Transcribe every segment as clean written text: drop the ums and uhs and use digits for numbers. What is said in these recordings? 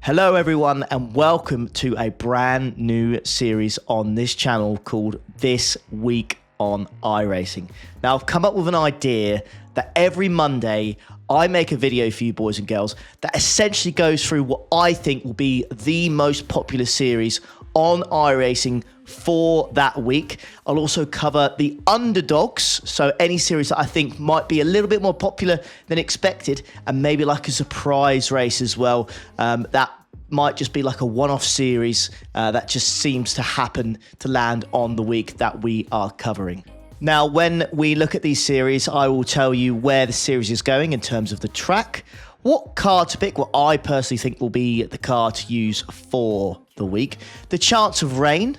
Hello everyone and welcome to a brand new series on this channel called This Week on iRacing. Now I've come up with an idea that every Monday I make a video for you boys and girls that essentially goes through what I think will be the most popular series on iRacing for that week. I'll also cover the underdogs, so any series that I think might be a little bit more popular than expected, and maybe like a surprise race as well. That might just be like a one-off series that just seems to happen to land on the week that we are covering. Now, when we look at these series, I will tell you where the series is going in terms of the track, what car to pick, what I personally think will be the car to use for the week, the chance of rain,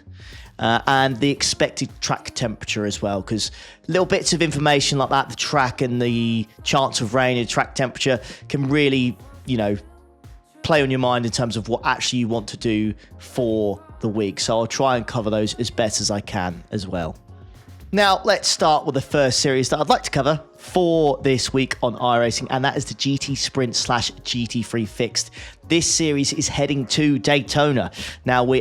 and the expected track temperature as well, because little bits of information like that, the track and the chance of rain and track temperature can really, play on your mind in terms of what actually you want to do for the week. So I'll try and cover those as best as I can as well. Now, let's start with the first series that I'd like to cover for this week on iRacing, and that is the GT Sprint / GT3 Fixed. This series is heading to Daytona. Now, I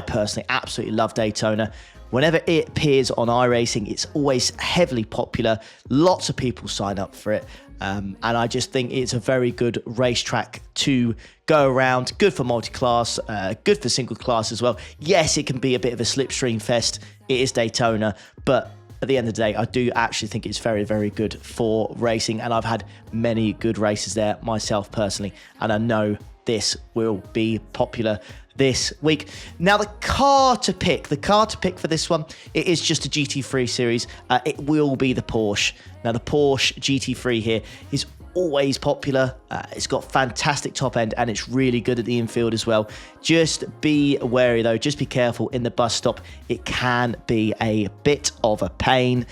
personally absolutely love Daytona. Whenever it appears on iRacing, it's always heavily popular. Lots of people sign up for it. And I just think it's a very good racetrack to go around. Good for multi-class, good for single class as well. Yes, it can be a bit of a slipstream fest. It is Daytona, but at the end of the day, I do actually think it's very, very good for racing. And I've had many good races there myself personally, and I know this will be popular this week. Now, the car to pick for this one, it is just a GT3 series. It will be the Porsche. Now, the Porsche GT3 here is always popular. It's got fantastic top end and it's really good at the infield as well. Just be wary though, just be careful in the bus stop. It can be a bit of a pain.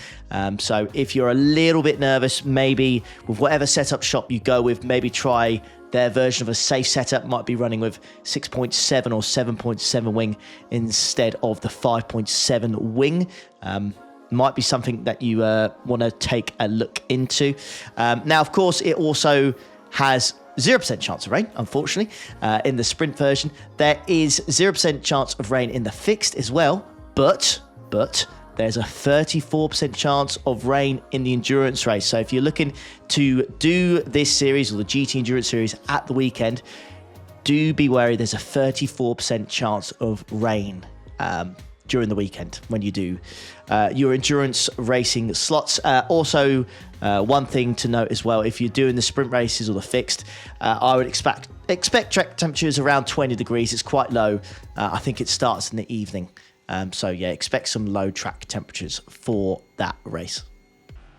So if you're a little bit nervous, maybe with whatever setup shop you go with, maybe try their version of a safe setup. Might be running with 6.7 or 7.7 wing instead of the 5.7 wing. Might be something that you want to take a look into. Now, of course, it also has 0% chance of rain, unfortunately, in the sprint version. There is 0% chance of rain in the fixed as well, but there's a 34% chance of rain in the endurance race. So if you're looking to do this series or the GT Endurance series at the weekend, do be wary. There's a 34% chance of rain during the weekend when you do your endurance racing slots. Also, one thing to note as well, if you're doing the sprint races or the fixed, I would expect track temperatures around 20 degrees. It's quite low. I think it starts in the evening. So yeah, expect some low track temperatures for that race.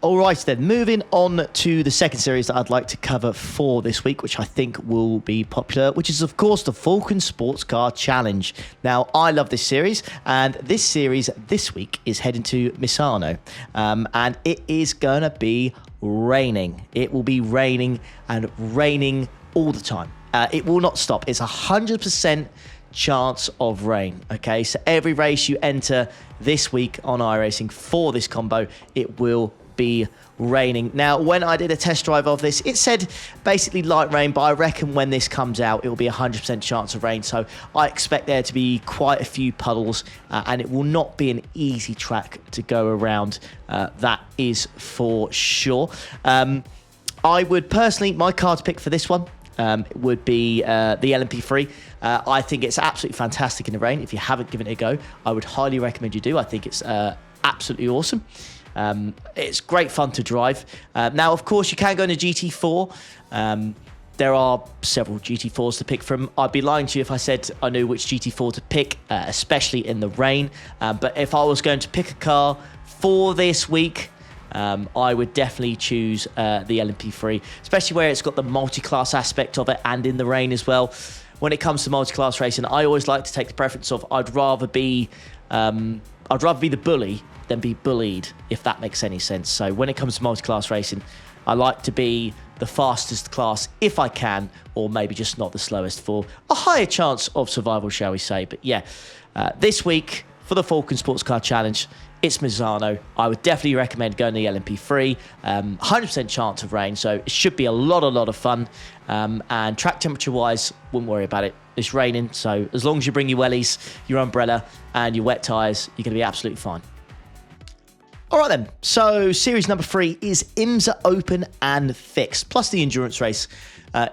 All right, then, moving on to the second series that I'd like to cover for this week, which I think will be popular, which is, of course, the Falcon Sports Car Challenge. Now, I love this series, and this series this week is heading to Misano, and it is going to be raining. It will be raining and raining all the time. It will not stop. It's 100% chance of rain. Okay, so every race you enter this week on iRacing for this combo, it will be raining. Now, when I did a test drive of this, it said basically light rain, but I reckon when this comes out, it will be 100% chance of rain. So I expect there to be quite a few puddles, and it will not be an easy track to go around. That is for sure. I would personally, my car to pick for this one would be the LMP3. I think it's absolutely fantastic in the rain. If you haven't given it a go, I would highly recommend you do. I think it's absolutely awesome. It's great fun to drive. Now, of course, you can go into GT4. There are several GT4s to pick from. I'd be lying to you if I said I knew which GT4 to pick, especially in the rain. But if I was going to pick a car for this week, I would definitely choose the LMP3, especially where it's got the multi-class aspect of it and in the rain as well. When it comes to multi-class racing, I always like to take the preference of I'd rather be the bully than be bullied, if that makes any sense. So when it comes to multi-class racing, I like to be the fastest class if I can, or maybe just not the slowest for a higher chance of survival, shall we say. But yeah, this week for the Falcon Sports Car Challenge, it's Misano. I would definitely recommend going to the LMP3. 100% chance of rain, so it should be a lot of fun. And track temperature-wise, wouldn't worry about it. It's raining, so as long as you bring your wellies, your umbrella, and your wet tyres, you're going to be absolutely fine. All right then, so series number 3 is IMSA Open and Fixed, plus the endurance race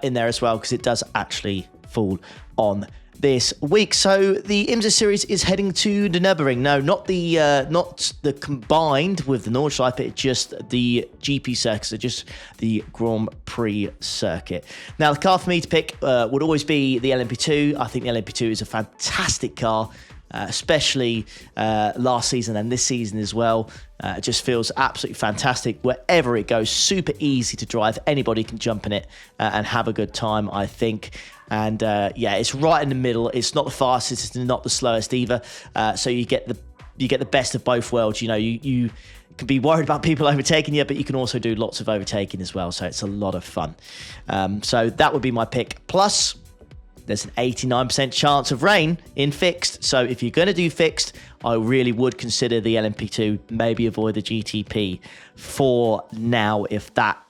in there as well, because it does actually fall on this week. So the IMSA series is heading to the Nürburgring. No, not the combined with the Nordschleife, but just the GP circuit, so just the Grand Prix circuit. Now, the car for me to pick would always be the LMP2. I think the LMP2 is a fantastic car, especially last season and this season as well. It just feels absolutely fantastic wherever it goes. Super easy to drive. Anybody can jump in it and have a good time, I think. And yeah, it's right in the middle. It's not the fastest, it's not the slowest either. So you get the best of both worlds. You know, you can be worried about people overtaking you, but you can also do lots of overtaking as well. So it's a lot of fun. So that would be my pick. Plus, there's an 89% chance of rain in Fixed. So if you're going to do Fixed, I really would consider the LMP2. Maybe avoid the GTP for now if that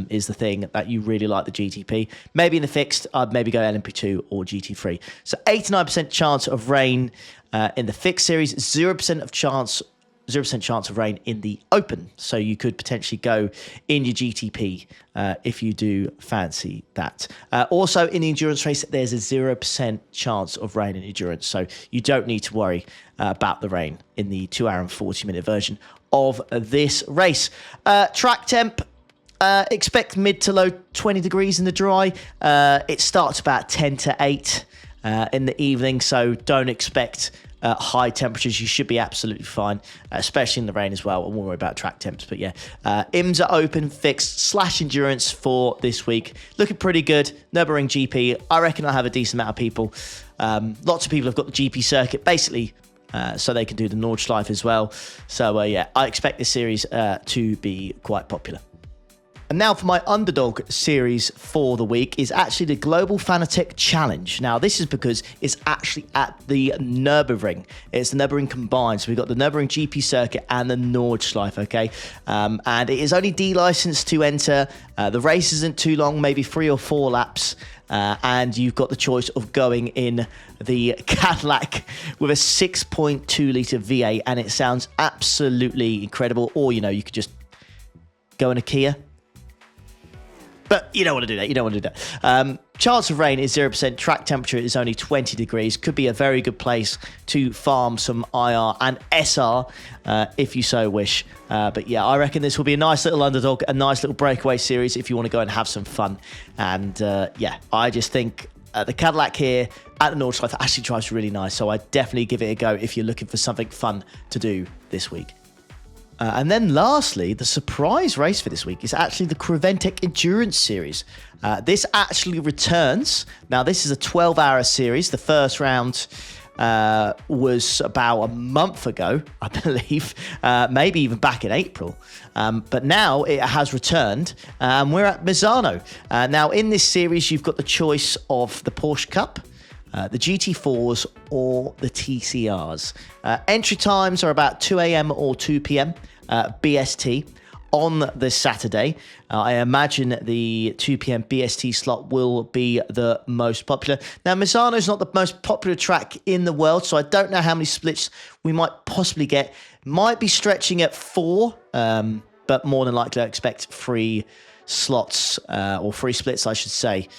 is the thing that you really like, the GTP. Maybe in the Fixed, I'd maybe go LMP2 or GT3. So 89% chance of rain in the Fixed series, 0% chance of rain in the Open. So you could potentially go in your GTP if you do fancy that. Also in the endurance race, there's a 0% chance of rain in endurance. So you don't need to worry about the rain in the 2 hour and 40-minute version of this race. Track temp, expect mid to low 20 degrees in the dry. It starts about 10 to 8 in the evening, so don't expect high temperatures. You should be absolutely fine, especially in the rain as well. I won't worry about track temps, but yeah. IMSA Open, Fixed / endurance for this week. Looking pretty good. Nürburgring GP. I reckon I'll have a decent amount of people. Lots of people have got the GP circuit, basically, so they can do the Nordschleife as well. So yeah, I expect this series to be quite popular. And now for my underdog series for the week is actually the Global Fanatec Challenge. Now, this is because it's actually at the Nürburgring. It's the Nürburgring combined. So we've got the Nürburgring GP circuit and the Nordschleife, okay? And it is only D-licensed to enter. The race isn't too long, maybe 3 or 4 laps. And you've got the choice of going in the Cadillac with a 6.2 litre V8, and it sounds absolutely incredible. Or, you know, you could just go in a Kia. But you don't want to do that. You don't want to do that. Chance of rain is 0%. Track temperature is only 20 degrees. Could be a very good place to farm some IR and SR if you so wish. But yeah, I reckon this will be a nice little underdog, a nice little breakaway series if you want to go and have some fun. And yeah, I just think the Cadillac here at the Nordschleife actually drives really nice. So I definitely give it a go if you're looking for something fun to do this week. And then lastly, the surprise race for this week is actually the Centech Endurance series. This actually returns. Now, this is a 12-hour series. The first round was about a month ago, I believe, maybe even back in April. But now it has returned, and we're at Misano. Now, in this series, you've got the choice of the Porsche Cup, the GT4s, or the TCRs. Entry times are about 2 a.m. or 2 p.m. BST on this Saturday. I imagine the 2 p.m. BST slot will be the most popular. Now, Misano is not the most popular track in the world, so I don't know how many splits we might possibly get. Might be stretching at 4, but more than likely I expect 3 slots, or 3 splits, I should say,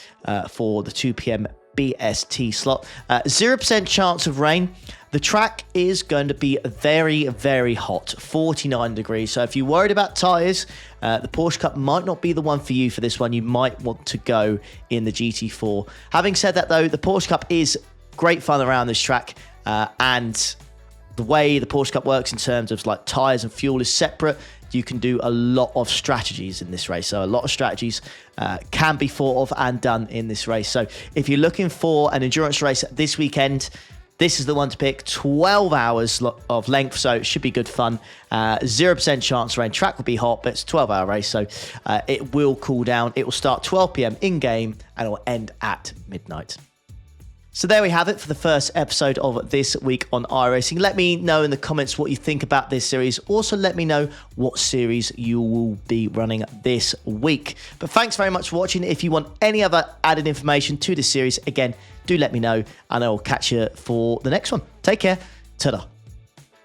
for the 2 p.m. BST slot. 0% chance of rain. The track is going to be very, very hot, 49 degrees. So if you're worried about tyres, the Porsche Cup might not be the one for you for this one. You might want to go in the GT4. Having said that, though, the Porsche Cup is great fun around this track. And the way the Porsche Cup works in terms of like tyres and fuel is separate. You can do a lot of strategies in this race. So a lot of strategies can be thought of and done in this race. So if you're looking for an endurance race this weekend, this is the one to pick. 12 hours of length, so it should be good fun. 0% chance of rain. Track will be hot, but it's a 12-hour race, so it will cool down. It will start 12 p.m. in-game, and it will end at midnight. So there we have it for the first episode of This Week on iRacing. Let me know in the comments what you think about this series. Also, let me know what series you will be running this week. But thanks very much for watching. If you want any other added information to this series, again, do let me know, and I will catch you for the next one. Take care. Ta-da.